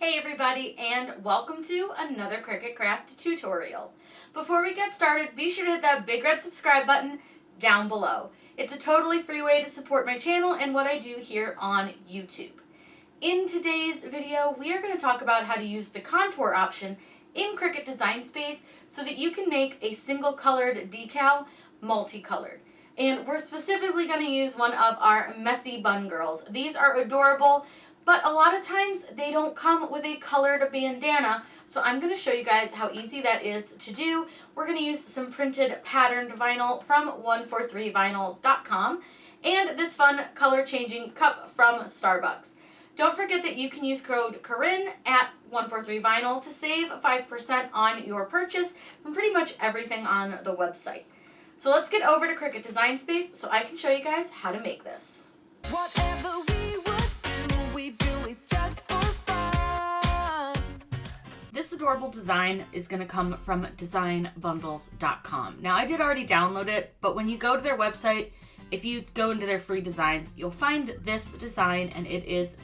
Hey everybody, and welcome to another Cricut Craft tutorial. Before we get started, be sure to hit that big red subscribe button down below. It's a totally free way to support my channel and what I do here on YouTube. In today's video, we are going to talk about how to use the contour option in Cricut Design Space so that you can make a single colored decal multicolored. And we're specifically going to use one of our messy bun girls. These are adorable, but a lot of times they don't come with a colored bandana, so I'm going to show you guys how easy that is to do. We're going to use some printed patterned vinyl from 143vinyl.com and this fun color changing cup from Starbucks. Don't forget that you can use code Corinne at 143vinyl to save 5% on your purchase from pretty much everything on the website. So let's get over to Cricut Design Space so I can show you guys how to make this. Whatever we would do, we do it just for fun. This adorable design is going to come from designbundles.com. Now, I did already download it, but when you go to their website, if you go into their free designs, you'll find this design and it is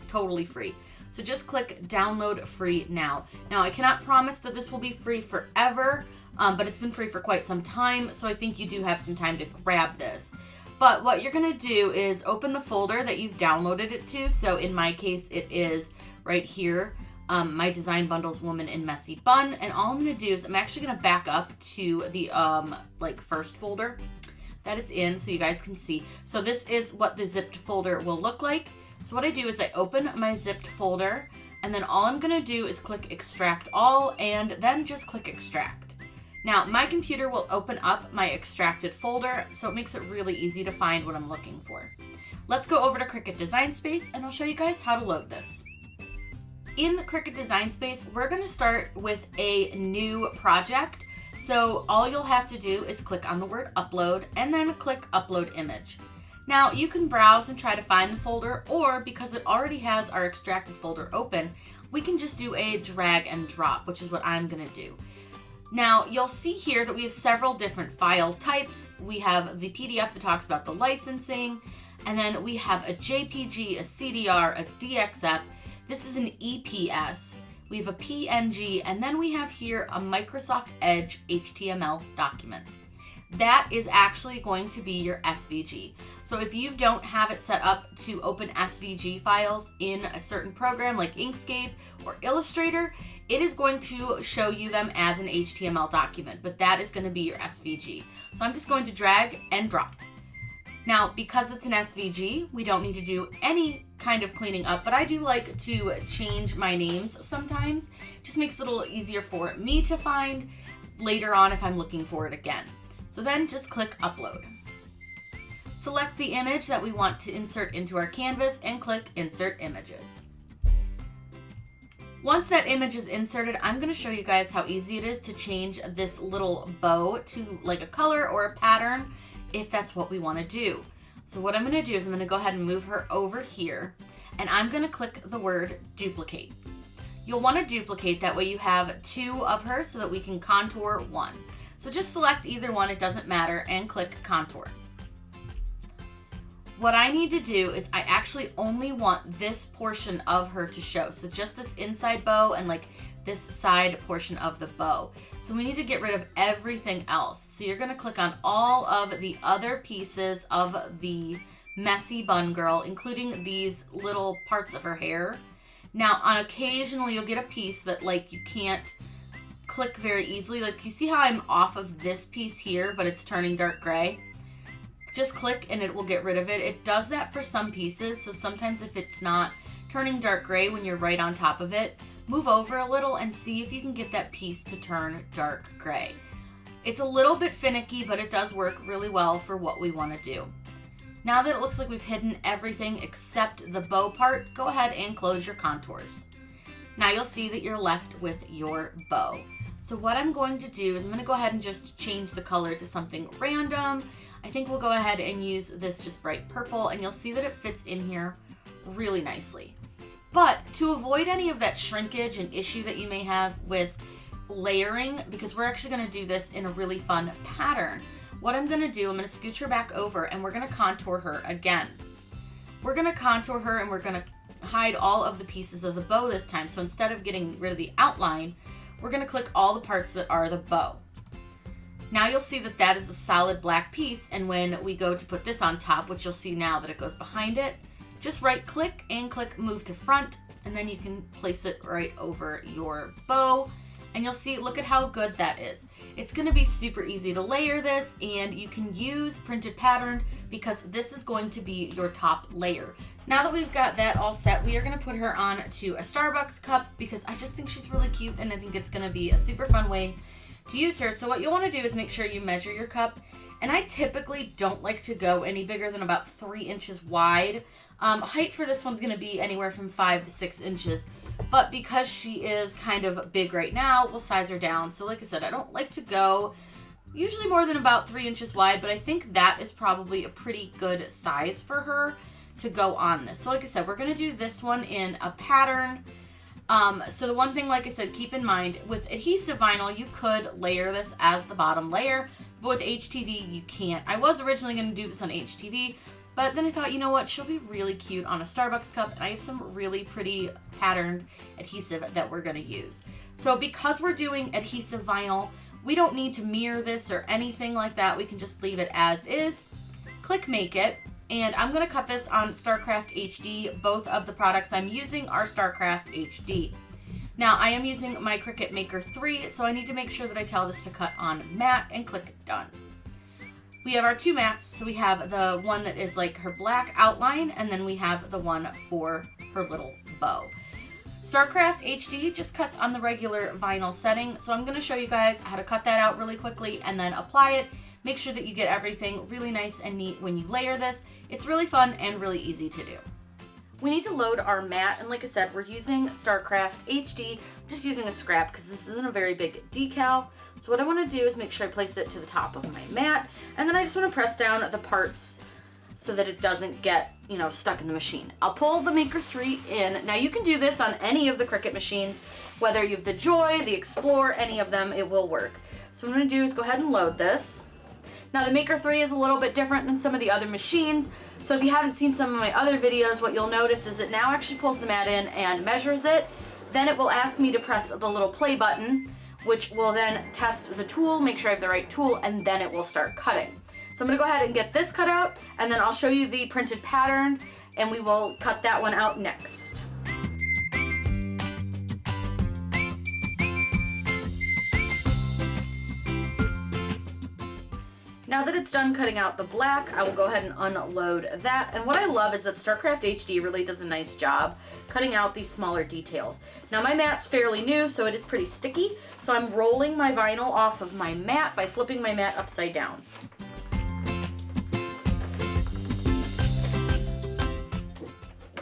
totally free. So just click download free now. Now, I cannot promise that this will be free forever, but it's been free for quite some time, so I think you do have some time to grab this. But what you're going to do is open the folder that you've downloaded it to. So in my case, it is right here, my Design Bundles Woman in Messy Bun. And all I'm going to do is I'm actually going to back up to the first folder that it's in so you guys can see. So this is what the zipped folder will look like. So what I do is I open my zipped folder, and then all I'm going to do is click Extract All, and then just click Extract. Now, my computer will open up my extracted folder, so it makes it really easy to find what I'm looking for. Let's go over to Cricut Design Space, and I'll show you guys how to load this. In Cricut Design Space, we're going to start with a new project. So all you'll have to do is click on the word Upload, and then click Upload Image. Now, you can browse and try to find the folder, or because it already has our extracted folder open, we can just do a drag and drop, which is what I'm going to do. Now, you'll see here that we have several different file types. We have the PDF that talks about the licensing, and then we have a JPG, a CDR, a DXF. This is an EPS. We have a PNG, and then we have here a Microsoft Edge HTML document. That is actually going to be your SVG. So if you don't have it set up to open SVG files in a certain program like Inkscape or Illustrator, it is going to show you them as an HTML document, but that is going to be your SVG. So I'm just going to drag and drop. Now, because it's an SVG, we don't need to do any kind of cleaning up, but I do like to change my names sometimes. It just makes it a little easier for me to find later on if I'm looking for it again. So then just click Upload. Select the image that we want to insert into our canvas and click Insert Images. Once that image is inserted, I'm going to show you guys how easy it is to change this little bow to like a color or a pattern if that's what we want to do. So what I'm going to do is I'm going to go ahead and move her over here, and I'm going to click the word Duplicate. You'll want to duplicate, that way you have two of her so that we can contour one. So just select either one, it doesn't matter, and click Contour. What I need to do is I actually only want this portion of her to show. So just this inside bow and like this side portion of the bow. So we need to get rid of everything else. So you're gonna click on all of the other pieces of the messy bun girl, including these little parts of her hair. Now, occasionally you'll get a piece that like you can't click very easily. Like you see how I'm off of this piece here, but it's turning dark gray? Just click and it will get rid of it. It does that for some pieces, so sometimes if it's not turning dark gray when you're right on top of it, move over a little and see if you can get that piece to turn dark gray. It's a little bit finicky, but it does work really well for what we want to do. Now that it looks like we've hidden everything except the bow part, go ahead and close your contours. Now you'll see that you're left with your bow. So what I'm going to do is I'm going to go ahead and just change the color to something random. I think we'll go ahead and use this just bright purple, and you'll see that it fits in here really nicely. But to avoid any of that shrinkage and issue that you may have with layering, because we're actually going to do this in a really fun pattern, what I'm going to do, I'm going to scooch her back over and we're going to contour her again. We're going to contour her and we're going to hide all of the pieces of the bow this time. So instead of getting rid of the outline, we're gonna click all the parts that are the bow. Now you'll see that that is a solid black piece, and when we go to put this on top, which you'll see now that it goes behind it, just right click and click move to front, and then you can place it right over your bow, and you'll see, look at how good that is. It's gonna be super easy to layer this, and you can use printed pattern because this is going to be your top layer. Now that we've got that all set, we are gonna put her on to a Starbucks cup because I just think she's really cute, and I think it's gonna be a super fun way to use her. So what you'll wanna do is make sure you measure your cup, and I typically don't like to go any bigger than about 3 inches wide. Height for this one's gonna be anywhere from 5 to 6 inches, but because she is kind of big right now, we'll size her down. So like I said, I don't like to go usually more than about 3 inches wide, but I think that is probably a pretty good size for her to go on this. So like I said, we're gonna do this one in a pattern. So the one thing, like I said, keep in mind, with adhesive vinyl, you could layer this as the bottom layer, but with HTV, you can't. I was originally gonna do this on HTV, but then I thought, you know what, she'll be really cute on a Starbucks cup, and I have some really pretty patterned adhesive that we're gonna use. So because we're doing adhesive vinyl, we don't need to mirror this or anything like that. We can just leave it as is. Click make it, and I'm gonna cut this on StarCraft HD. Both of the products I'm using are StarCraft HD. Now I am using my Cricut Maker 3, so I need to make sure that I tell this to cut on matte and click done. We have our 2 mats, so we have the one that is like her black outline, and then we have the one for her little bow. StarCraft HD just cuts on the regular vinyl setting, so I'm going to show you guys how to cut that out really quickly and then apply it. Make sure that you get everything really nice and neat when you layer this. It's really fun and really easy to do. We need to load our mat, and like I said, we're using StarCraft HD. I'm just using a scrap because this isn't a very big decal. So what I want to do is make sure I place it to the top of my mat, and then I just want to press down the parts so that it doesn't get, stuck in the machine. I'll pull the Maker 3 in. Now you can do this on any of the Cricut machines, whether you have the Joy, the Explore, any of them, it will work. So what I'm going to do is go ahead and load this. Now the Maker 3 is a little bit different than some of the other machines, so if you haven't seen some of my other videos, what you'll notice is it now actually pulls the mat in and measures it. Then it will ask me to press the little play button, which will then test the tool, make sure I have the right tool, and then it will start cutting. So I'm gonna go ahead and get this cut out, and then I'll show you the printed pattern, and we will cut that one out next. Now that it's done cutting out the black, I will go ahead and unload that. And what I love is that StarCraft HD really does a nice job cutting out these smaller details. Now my mat's fairly new, so it is pretty sticky. So I'm rolling my vinyl off of my mat by flipping my mat upside down.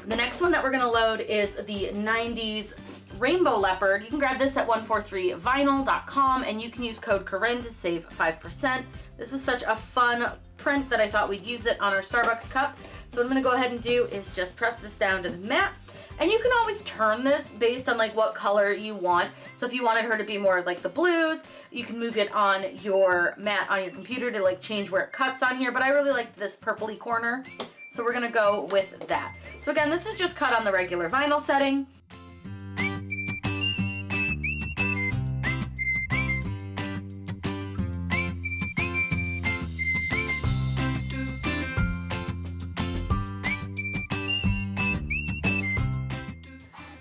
The next one that we're gonna load is the 90s Rainbow Leopard. You can grab this at 143vinyl.com, and you can use code Corinne to save 5%. This is such a fun print that I thought we'd use it on our Starbucks cup. So what I'm gonna go ahead and do is just press this down to the mat. And you can always turn this based on like what color you want. So if you wanted her to be more like the blues, you can move it on your mat on your computer to like change where it cuts on here. But I really like this purpley corner, so we're gonna go with that. So again, this is just cut on the regular vinyl setting.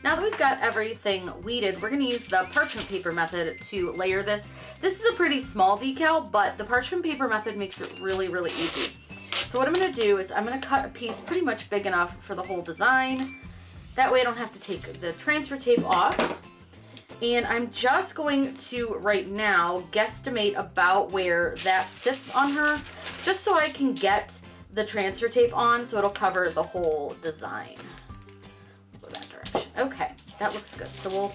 Now that we've got everything weeded, we're gonna use the parchment paper method to layer this. This is a pretty small decal, but the parchment paper method makes it really, really easy. So what I'm gonna do is I'm gonna cut a piece pretty much big enough for the whole design. That way I don't have to take the transfer tape off. And I'm just going to, right now, guesstimate about where that sits on her, just so I can get the transfer tape on so it'll cover the whole design. Okay, that looks good. So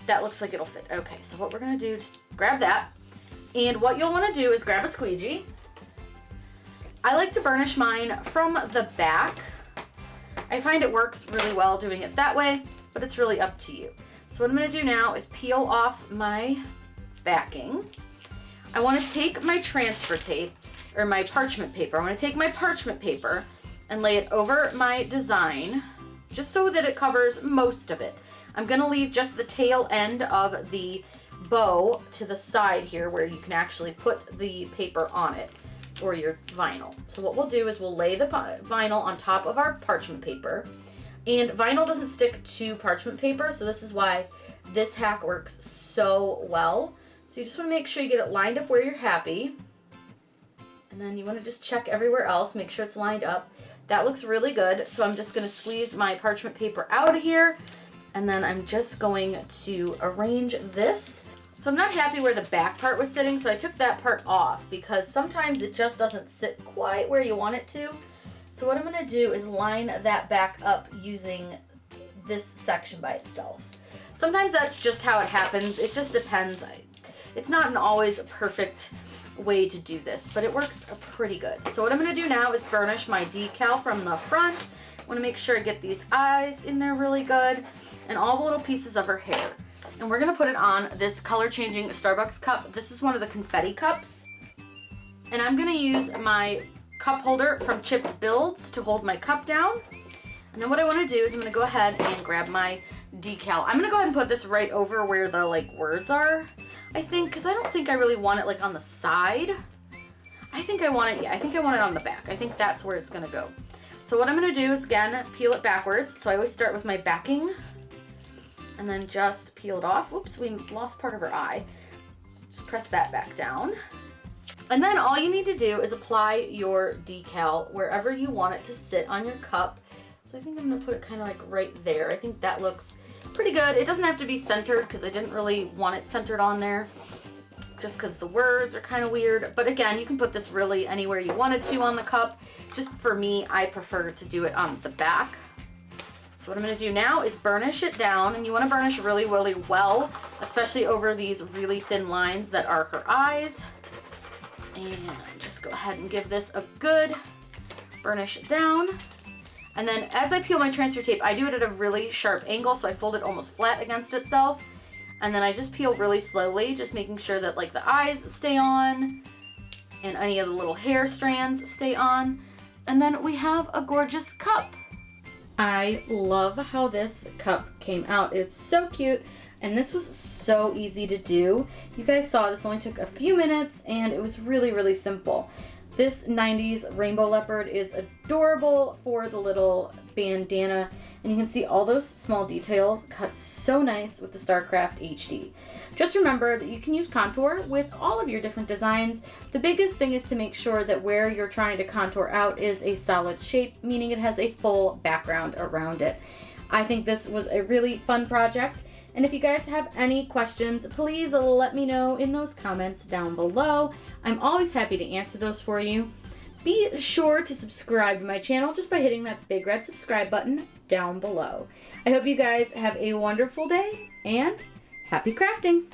that looks like it'll fit. Okay, so what we're gonna do is grab that. And what you'll wanna do is grab a squeegee. I like to burnish mine from the back. I find it works really well doing it that way, but it's really up to you. So what I'm gonna do now is peel off my backing. I wanna take my transfer tape, or my parchment paper. I wanna take my parchment paper and lay it over my design. just so that it covers most of it. I'm gonna leave just the tail end of the bow to the side here where you can actually put the paper on it, or your vinyl. So what we'll do is we'll lay the vinyl on top of our parchment paper. And vinyl doesn't stick to parchment paper, so this is why this hack works so well. So you just want to make sure you get it lined up where you're happy. And then you want to just check everywhere else, make sure it's lined up. That looks really good. So I'm just going to squeeze my parchment paper out of here. And then I'm just going to arrange this. So I'm not happy where the back part was sitting, so I took that part off because sometimes it just doesn't sit quite where you want it to. So what I'm going to do is line that back up using this section by itself. Sometimes that's just how it happens. It just depends. It's not an always perfect way to do this, but it works pretty good. So what I'm going to do now is burnish my decal from the front. I want to make sure I get these eyes in there really good and all the little pieces of her hair. And we're going to put it on this color changing Starbucks cup. This is one of the confetti cups. And I'm going to use my cup holder from Chipped Builds to hold my cup down. And then what I want to do is I'm going to go ahead and grab my decal. I'm going to go ahead and put this right over where the words are, I think, because I don't think I really want it on the side. I think I want it on the back. I think that's where it's going to go. So what I'm going to do is, again, peel it backwards. So I always start with my backing and then just peel it off. Whoops, we lost part of her eye. Just press that back down. And then all you need to do is apply your decal wherever you want it to sit on your cup. So I think I'm going to put it kind of right there. I think that looks pretty good. It doesn't have to be centered because I didn't really want it centered on there just because the words are kind of weird. But again, you can put this really anywhere you wanted to on the cup. Just for me, I prefer to do it on the back. So what I'm going to do now is burnish it down, and you want to burnish really, really well, especially over these really thin lines that are her eyes. And just go ahead and give this a good burnish it down. And then as I peel my transfer tape, I do it at a really sharp angle, so I fold it almost flat against itself. And then I just peel really slowly, just making sure that the eyes stay on and any of the little hair strands stay on. And then we have a gorgeous cup. I love how this cup came out. It's so cute. And this was so easy to do. You guys saw this only took a few minutes and it was really, really simple. This 90s rainbow leopard is adorable for the little bandana. And you can see all those small details cut so nice with the StarCraft HD. Just remember that you can use contour with all of your different designs. The biggest thing is to make sure that where you're trying to contour out is a solid shape, meaning it has a full background around it. I think this was a really fun project. And if you guys have any questions, please let me know in those comments down below. I'm always happy to answer those for you. Be sure to subscribe to my channel just by hitting that big red subscribe button down below. I hope you guys have a wonderful day and happy crafting!